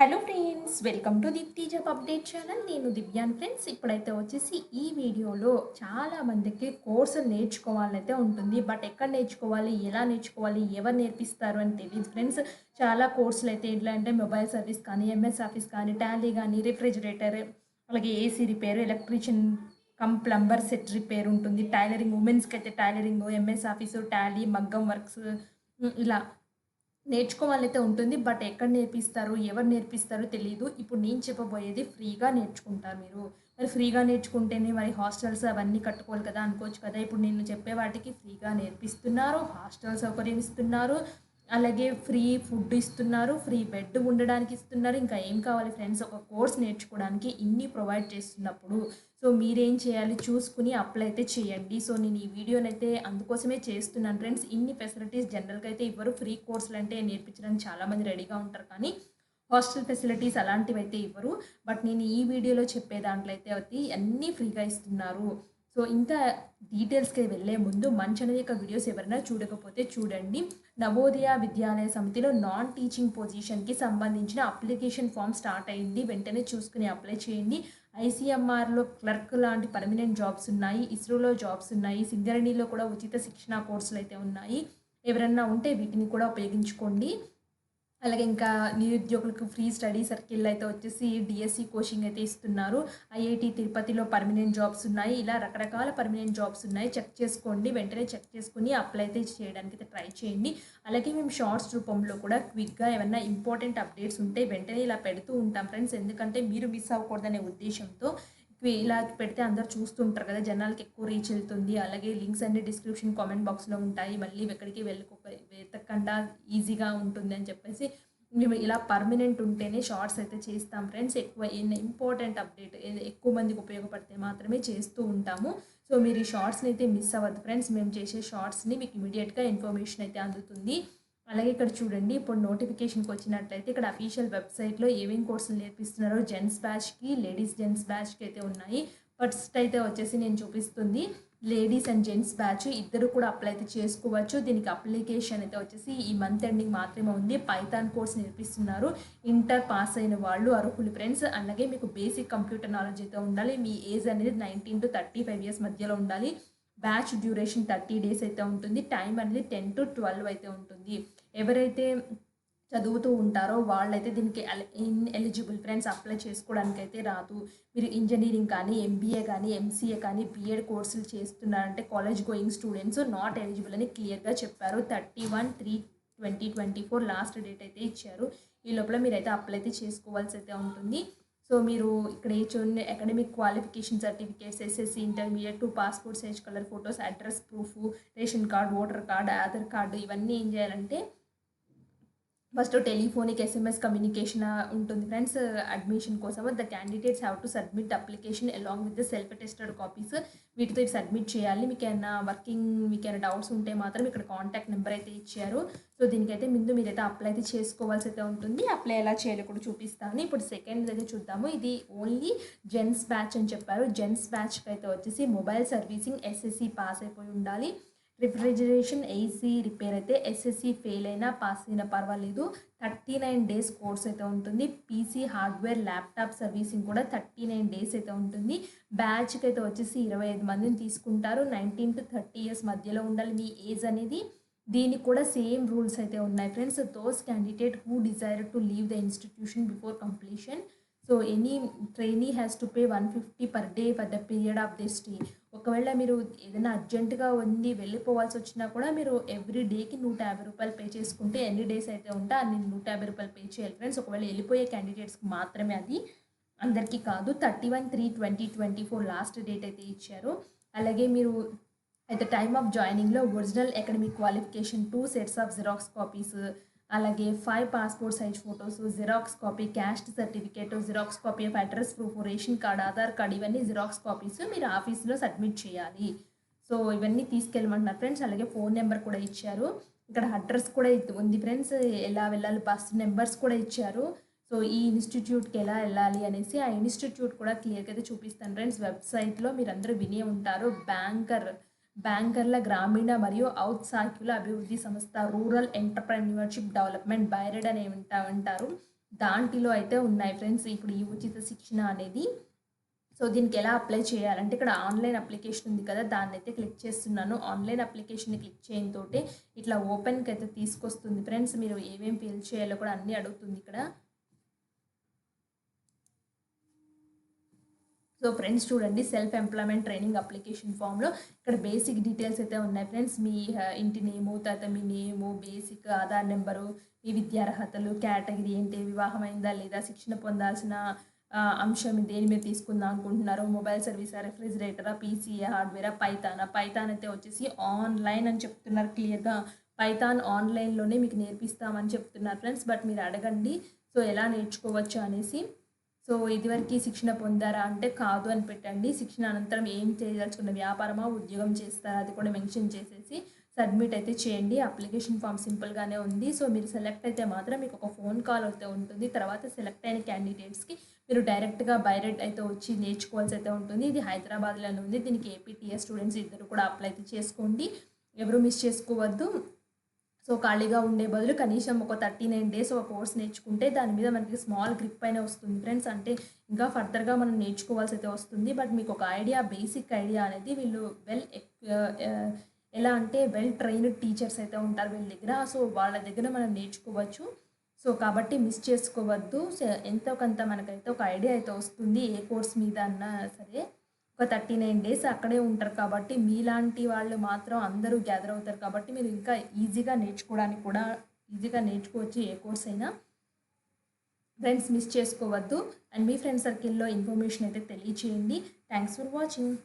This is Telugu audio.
Hello friends, welcome to Deepthi job update channel. నేను దివ్యాన్ ఫ్రెండ్స్. ఇప్పుడైతే వచ్చేసి ఈ వీడియోలో చాలా మందికి కోర్సులు నేర్చుకోవాలైతే ఉంటుంది. బట్ ఎక్కడ నేర్చుకోవాలి, ఎలా నేర్చుకోవాలి, ఎవరు నేర్పిస్తారు అని తెలియదు ఫ్రెండ్స్. చాలా కోర్సులు అయితే ఎట్లా అంటే మొబైల్ సర్వీస్ కానీ, ఎంఎస్ ఆఫీస్ కానీ, టాలీ కానీ, రిఫ్రిజిరేటర్, అలాగే AC repair, electrician plumber set repair ఉంటుంది. టైలరింగ్, ఉమెన్స్కి అయితే టైలరింగ్, ఎంఎస్ ఆఫీసు, టాలీ, మగ్గం వర్క్స్, ఇలా నేర్చుకోవాలైతే ఉంటుంది. బట్ ఎక్కడ నేర్పిస్తారు, ఎవరు నేర్పిస్తారో తెలీదు. ఇప్పుడు నేను చెప్పబోయేది ఫ్రీగా నేర్చుకుంటారు మీరు. మరి ఫ్రీగా నేర్చుకుంటేనే మరి హాస్టల్స్ అవన్నీ కట్టుకోవాలి కదా అనుకోవచ్చు కదా. ఇప్పుడు నేను చెప్పే వాటికి ఫ్రీగా నేర్పిస్తున్నారు, హాస్టల్ సౌకర్యం ఇస్తున్నారు, అలాగే ఫ్రీ ఫుడ్ ఇస్తున్నారు, ఫ్రీ బెడ్ ఉండడానికి ఇస్తున్నారు. ఇంకా ఏం కావాలి ఫ్రెండ్స్, ఒక కోర్స్ నేర్చుకోవడానికి ఇన్ని ప్రొవైడ్ చేస్తున్నప్పుడు సో మీరేం చేయాలి, చూసుకుని అప్లై అయితే చేయండి. సో నేను ఈ వీడియోనైతే అందుకోసమే చేస్తున్నాను ఫ్రెండ్స్. ఇన్ని ఫెసిలిటీస్ జనరల్గా అయితే ఇవ్వరు. ఫ్రీ కోర్సులు అంటే నేర్పించడానికి చాలామంది రెడీగా ఉంటారు, కానీ హాస్టల్ ఫెసిలిటీస్ అలాంటివి అయితే ఇవ్వరు. బట్ నేను ఈ వీడియోలో చెప్పే దాంట్లో అయితే అన్నీ ఫ్రీగా ఇస్తున్నారు. సో ఇంకా డీటెయిల్స్కి వెళ్ళే ముందు మన ఛానల్ యొక్క వీడియోస్ ఎవరైనా చూడకపోతే చూడండి. నవోదయ విద్యాలయ సమితిలో నాన్ టీచింగ్ పొజిషన్కి సంబంధించిన అప్లికేషన్ ఫామ్ స్టార్ట్ అయింది. వెంటనే చూసుకుని అప్లై చేయండి. ఐసీఎంఆర్లో క్లర్క్ లాంటి పర్మనెంట్ జాబ్స్ ఉన్నాయి, ఇస్రోలో జాబ్స్ ఉన్నాయి, సింగరేణిలో కూడా ఉచిత శిక్షణ కోర్సులు అయితే ఉన్నాయి. ఎవరన్నా ఉంటే వీటిని కూడా ఉపయోగించుకోండి. అలాగే ఇంకా నిరుద్యోగులకు ఫ్రీ స్టడీ సర్కిల్ అయితే వచ్చేసి డిఎస్సి కోచింగ్ అయితే ఇస్తున్నారు. ఐఐటి తిరుపతిలో పర్మనెంట్ జాబ్స్ ఉన్నాయి. ఇలా రకరకాల పర్మనెంట్ జాబ్స్ ఉన్నాయి. చెక్ చేసుకోండి, వెంటనే చెక్ చేసుకుని అప్లై అయితే చేయడానికి అయితే ట్రై చేయండి. అలాగే మేము షార్ట్స్ రూపంలో కూడా క్విక్గా ఏమన్నా ఇంపార్టెంట్ అప్డేట్స్ ఉంటే వెంటనే ఇలా పెడుతూ ఉంటాం ఫ్రెండ్స్. ఎందుకంటే మీరు మిస్ అవ్వకూడదనే ఉద్దేశంతో ఇలా పెడితే అందరు చూస్తుంటారు కదా, జనాలకి ఎక్కువ రీచ్ వెళ్తుంది. అలాగే లింక్స్ అన్ని డిస్క్రిప్షన్ కామెంట్ బాక్స్లో ఉంటాయి. మళ్ళీ ఎక్కడికి వెతకకుండా ఈజీగా ఉంటుంది అని చెప్పేసి మేము ఇలా పర్మనెంట్ ఉంటేనే షార్ట్స్ అయితే చేస్తాం ఫ్రెండ్స్. ఎక్కువ ఇంపార్టెంట్ అప్డేట్ ఎక్కువ మందికి ఉపయోగపడితే మాత్రమే చేస్తూ ఉంటాము. సో మీరు ఈ షార్ట్స్ని అయితే మిస్ అవ్వద్దు ఫ్రెండ్స్. మేము చేసే షార్ట్స్ని మీకు ఇమీడియట్గా ఇన్ఫర్మేషన్ అయితే అందుతుంది. అలాగే ఇక్కడ చూడండి, ఇప్పుడు నోటిఫికేషన్కి వచ్చినట్లయితే ఇక్కడ అఫీషియల్ వెబ్సైట్లో ఏమేమి కోర్సులు నేర్పిస్తున్నారో జెంట్స్ బ్యాచ్కి, లేడీస్ జెంట్స్ బ్యాచ్కి అయితే ఉన్నాయి. ఫస్ట్ అయితే వచ్చేసి నేను చూపిస్తుంది లేడీస్ అండ్ జెంట్స్ బ్యాచ్. ఇద్దరు కూడా అప్లై అయితే చేసుకోవచ్చు. దీనికి అప్లికేషన్ అయితే వచ్చేసి ఈ మంత్ ఎండింగ్ మాత్రమే ఉంది. పైథాన్ కోర్స్ నేర్పిస్తున్నారు. ఇంటర్ పాస్ అయిన వాళ్ళు అర్హులు ఫ్రెండ్స్. అలాగే మీకు బేసిక్ కంప్యూటర్ నాలెడ్జ్ అయితే ఉండాలి. మీ ఏజ్ అనేది 19 to 35 years మధ్యలో ఉండాలి. బ్యాచ్ డ్యూరేషన్ 30 days అయితే ఉంటుంది. టైం అనేది 10 to 12 అయితే ఉంటుంది. ఎవరైతే చదువుతూ ఉంటారో వాళ్ళైతే దీనికి ఎలిజిబుల్ ఫ్రెండ్స్. అప్లై చేసుకోవడానికి అయితే రాదు. మీరు ఇంజనీరింగ్ కానీ, ఎంబీఏ కానీ, ఎంసీఏ కానీ, బీఎడ్ కోర్సులు చేస్తున్నారంటే college going students not eligible అని క్లియర్గా చెప్పారు. 31/3/2024 లాస్ట్ డేట్ అయితే ఇచ్చారు. ఈ లోపల మీరైతే అప్లై అయితే చేసుకోవాల్సి అయితే ఉంటుంది. సో మీరు ఇక్కడ చూడండి, academic qualification certificates, SSC, intermediate, passport size colour photos, address proof, ration card, voter card, Aadhaar card, ఇవన్నీ ఏం చేయాలంటే ఫస్ట్ టెలిఫోనిక్ ఎస్ఎంఎస్ కమ్యూనికేషన్ ఉంటుంది ఫ్రెండ్స్. అడ్మిషన్ కోసం the candidates have to submit application along with the self tested copies. వీటితో సబ్మిట్ చేయాలి. మీకు ఏమైనా మీకు ఏమైనా డౌట్స్ ఉంటే మాత్రం ఇక్కడ కాంటాక్ట్ నెంబర్ అయితే ఇచ్చారు. సో దీనికైతే ముందు మీరైతే అప్లై అయితే చేసుకోవాల్సి అయితే ఉంటుంది. అప్లై ఎలా చేయాలో కూడా చూపిస్తాను. ఇప్పుడు సెకండ్ అయితే చూద్దాము. ఇది ఓన్లీ జెంట్స్ బ్యాచ్ అని చెప్పారు. జెంట్స్ బ్యాచ్కి అయితే వచ్చేసి మొబైల్ సర్వీసింగ్ ఎస్ఎస్సి పాస్ అయిపోయి ఉండాలి. రిఫ్రిజిరేషన్, ఏసీ రిపేర్ అయితే ఎస్ఎస్సి ఫెయిల్ అయినా పాస్ అయినా పర్వాలేదు. 39 days కోర్స్ అయితే ఉంటుంది. పీసీ హార్డ్వేర్ ల్యాప్టాప్ సర్వీసింగ్ కూడా 39 days అయితే ఉంటుంది. బ్యాచ్కి అయితే వచ్చేసి 25 మందిని తీసుకుంటారు. 19 to 30 years మధ్యలో ఉండాలి మీ ఏజ్ అనేది. దీనికి కూడా సేమ్ రూల్స్ అయితే ఉన్నాయి friends. Those candidate who desire to leave the institution before completion. So any trainee has to pay 150 per day for the period of the stay. ఒకవేళ మీరు ఏదైనా అర్జెంటుగా ఉంది వెళ్ళిపోవాల్సి వచ్చినా కూడా మీరు ఎవ్రీ డేకి 150 రూపాయలు పే చేసుకుంటే ఎన్ని డేస్ అయితే ఉంటే అన్ని 150 రూపాయలు పే చేయాలి ఫ్రెండ్స్. ఒకవేళ వెళ్ళిపోయే క్యాండిడేట్స్కి మాత్రమే అది, అందరికీ కాదు. 31/3/2024 లాస్ట్ డేట్ అయితే ఇచ్చారు. అలాగే మీరు అయితే టైమ్ ఆఫ్ జాయినింగ్లో original academic qualification 2 sets of xerox copies, అలాగే 5 passport size photos, xerox copy, caste certificate, xerox copy of address proof, ration card, Aadhaar card, ఇవన్నీ జిరాక్స్ కాపీస్ మీరు ఆఫీస్లో సబ్మిట్ చేయాలి. సో ఇవన్నీ తీసుకెళ్ళమంటున్నారు ఫ్రెండ్స్. అలాగే ఫోన్ నెంబర్ కూడా ఇచ్చారు. ఇక్కడ అడ్రస్ కూడా ఉంది ఫ్రెండ్స్. ఎలా వెళ్ళాలి, బస్ నెంబర్స్ కూడా ఇచ్చారు. సో ఈ ఇన్స్టిట్యూట్కి ఎలా వెళ్ళాలి అనేసి ఆ ఇన్స్టిట్యూట్ కూడా క్లియర్గా అయితే చూపిస్తాను ఫ్రెండ్స్. వెబ్సైట్లో మీరు అందరూ వినే ఉంటారు. బ్యాంకర్ల గ్రామీణ మరియు ఔత్సాహికుల అభివృద్ధి సంస్థ, రూరల్ ఎంటర్ప్రెన్యూర్షిప్ డెవలప్మెంట్, బైరెడ్ అని అంటారు. దాంట్లో అయితే ఉన్నాయి ఫ్రెండ్స్ ఇప్పుడు ఈ ఉచిత శిక్షణ అనేది. సో దీనికి ఎలా అప్లై చేయాలంటే ఇక్కడ ఆన్లైన్ అప్లికేషన్ ఉంది కదా, దాన్ని అయితే క్లిక్ చేస్తున్నాను. ఆన్లైన్ అప్లికేషన్ని క్లిక్ చేయడంతోటే ఇట్లా ఓపెన్కి అయితే తీసుకొస్తుంది ఫ్రెండ్స్. మీరు ఏమేమి ఫిల్ చేయాలో కూడా అన్నీ అడుగుతుంది ఇక్కడ. సో ఫ్రెండ్స్ చూడండి, సెల్ఫ్ ఎంప్లాయ్మెంట్ ట్రైనింగ్ అప్లికేషన్ ఫామ్లో ఇక్కడ బేసిక్ డీటెయిల్స్ అయితే ఉన్నాయి ఫ్రెండ్స్. మీ ఇంటి నేము, తర్వాత మీ నేము, బేసిక్ ఆధార్ నెంబరు, మీ విద్యార్హతలు, కేటగిరీ ఏంటి, వివాహమైందా లేదా, శిక్షణ పొందాల్సిన అంశం దేని మీద తీసుకుందాం అనుకుంటున్నారు, మొబైల్ సర్వీసా, రెఫ్రిజిరేటరా, పీసీఏ, హార్డ్వేరా, పైథాన్ అయితే వచ్చేసి ఆన్లైన్ అని చెప్తున్నారు క్లియర్గా. పైథాన్ ఆన్లైన్లోనే మీకు నేర్పిస్తామని చెప్తున్నారు ఫ్రెండ్స్. బట్ మీరు అడగండి సో ఎలా నేర్చుకోవచ్చు అనేసి. సో ఇదివరకు శిక్షణ పొందారా అంటే కాదు అని పెట్టండి. శిక్షణ అనంతరం ఏం చేయదలుచుకున్న, వ్యాపారమా ఉద్యోగం చేస్తారా అది కూడా మెన్షన్ చేసేసి సబ్మిట్ అయితే చేయండి. అప్లికేషన్ ఫామ్ సింపుల్గానే ఉంది. సో మీరు సెలెక్ట్ అయితే మాత్రం మీకు ఒక ఫోన్ కాల్ అయితే ఉంటుంది. తర్వాత సెలెక్ట్ అయిన క్యాండిడేట్స్కి మీరు డైరెక్ట్గా బైరెట్ అయితే వచ్చి నేర్చుకోవాల్సి అయితే ఉంటుంది. ఇది హైదరాబాద్లోనే ఉంది. దీనికి ఏపీటీఎస్ స్టూడెంట్స్ ఇద్దరు కూడా అప్లై అయితే చేసుకోండి, ఎవరు మిస్ చేసుకోవద్దు. సో ఖాళీగా ఉండే బదులు కనీసం ఒక 39 డేస్ ఒక కోర్స్ నేర్చుకుంటే దాని మీద మనకి స్మాల్ గ్రిప్ అయినా వస్తుంది ఫ్రెండ్స్. అంటే ఇంకా ఫర్దర్గా మనం నేర్చుకోవాల్సి అయితే వస్తుంది. బట్ మీకు ఒక ఐడియా, బేసిక్ ఐడియా అనేది వీళ్ళు ఎలా అంటే వెల్ ట్రైన్డ్ టీచర్స్ అయితే ఉంటారు వీళ్ళ దగ్గర. సో వాళ్ళ దగ్గర మనం నేర్చుకోవచ్చు. సో కాబట్టి మిస్ చేసుకోవద్దు. ఎంతో కొంత మనకైతే ఒక ఐడియా అయితే వస్తుంది ఏ కోర్స్ మీద అన్నా సరే. ఒక 39 డేస్ అక్కడే ఉంటారు కాబట్టి మీలాంటి వాళ్ళు మాత్రం అందరూ గ్యాదర్ అవుతారు కాబట్టి మీరు ఇంకా ఈజీగా నేర్చుకోవడానికి కూడా ఈజీగా నేర్చుకోవచ్చు ఏ కోర్స్ అయినా. ఫ్రెండ్స్ మిస్ చేసుకోవద్దు. అండ్ మీ ఫ్రెండ్ సర్కిల్లో ఇన్ఫర్మేషన్ అయితే తెలియచేయండి. Thanks for watching.